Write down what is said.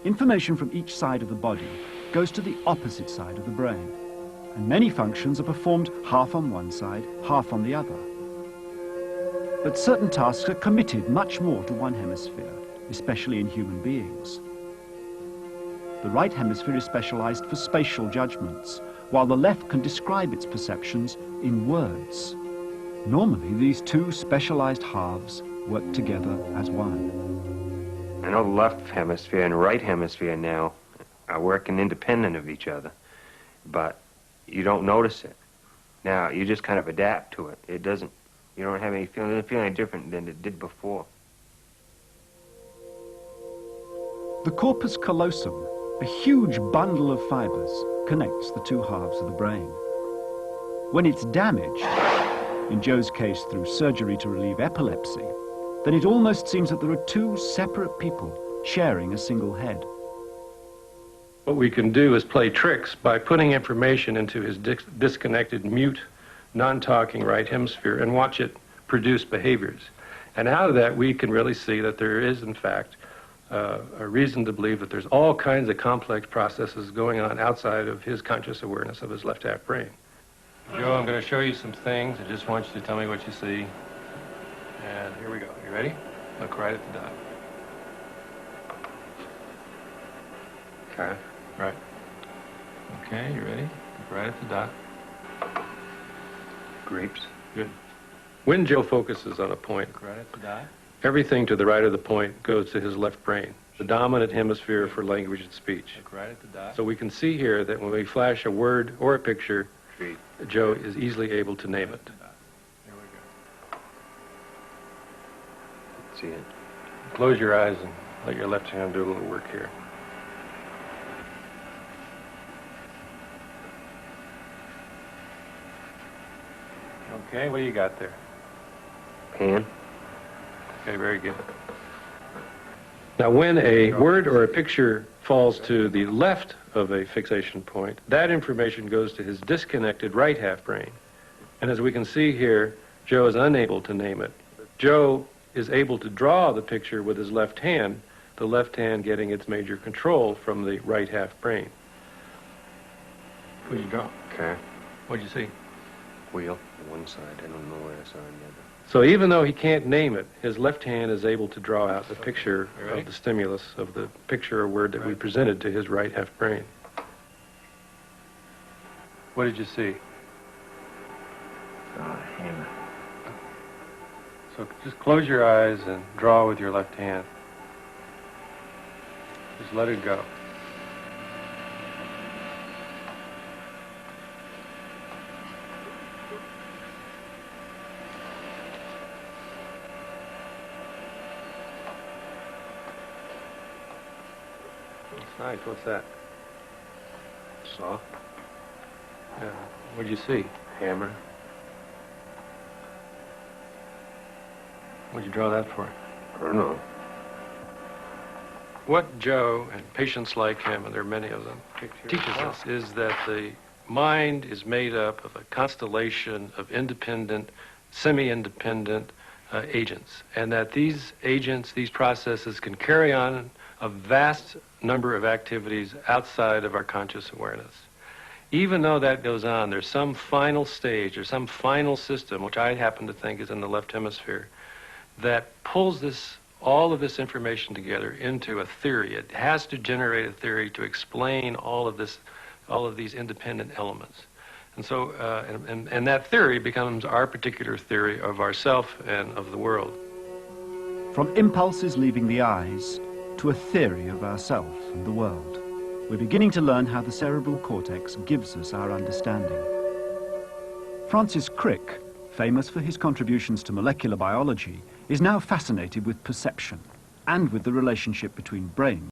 Information from each side of the body goes to the opposite side of the brain, and many functions are performed half on one side, half on the other. But certain tasks are committed much more to one hemisphere, especially in human beings. The right hemisphere is specialized for spatial judgments, while the left can describe its perceptions in words. Normally, these two specialized halves work together as one. I know the left hemisphere and right hemisphere now are working independent of each other, but you don't notice it. Now, you just kind of adapt to it. You don't have any feeling, it doesn't feel any different than it did before. The corpus callosum, a huge bundle of fibers, connects the two halves of the brain. When it's damaged, in Joe's case through surgery to relieve epilepsy, then it almost seems that there are two separate people sharing a single head. What we can do is play tricks by putting information into his disconnected, mute, non-talking right hemisphere and watch it produce behaviors. And out of that, we can really see that there is, in fact, a reason to believe that there's all kinds of complex processes going on outside of his conscious awareness of his left half brain. Joe, I'm going to show you some things. I just want you to tell me what you see. And here we go. You ready? Look right at the dot. Okay. Right. Okay, you ready? Look right at the dot. Grapes. Good. When Joe focuses on a point, Look right at the dot. everything to the right of the point goes to his left brain, the dominant hemisphere for language and speech. Look right at the dot. So we can see here that when we flash a word or a picture, Tree. Joe is easily able to name it. Here we go. See it. Close your eyes and let your left hand do a little work here. Okay, what do you got there? Pan. Okay, very good. Now, when a word or a picture falls to the left of a fixation point, that information goes to his disconnected right half brain. And as we can see here, Joe is unable to name it. Joe is able to draw the picture with his left hand, the left hand getting its major control from the right half brain. What did you draw? Okay. What did you see? Wheel on one side. I don't know what I saw on the other. So even though he can't name it, his left hand is able to draw out the picture of the stimulus, of the picture or word that we presented to his right half brain. What did you see? Hammer. So just close your eyes and draw with your left hand. Just let it go. Nice. What's that? Saw. Yeah. What'd you see? Hammer. What'd you draw that for? I don't know. What Joe and patients like him, and there are many of them, teaches us is that the mind is made up of a constellation of independent, semi-independent agents, and that these agents, these processes can carry on a vast number of activities outside of our conscious awareness. Even though that goes on, there's some final stage or some final system, which I happen to think is in the left hemisphere, that pulls all of this information together into a theory. It has to generate a theory to explain all of these independent elements. And so, and that theory becomes our particular theory of ourself and of the world. From impulses leaving the eyes to a theory of ourself and the world, we're beginning to learn how the cerebral cortex gives us our understanding. Francis Crick, famous for his contributions to molecular biology, is now fascinated with perception and with the relationship between brain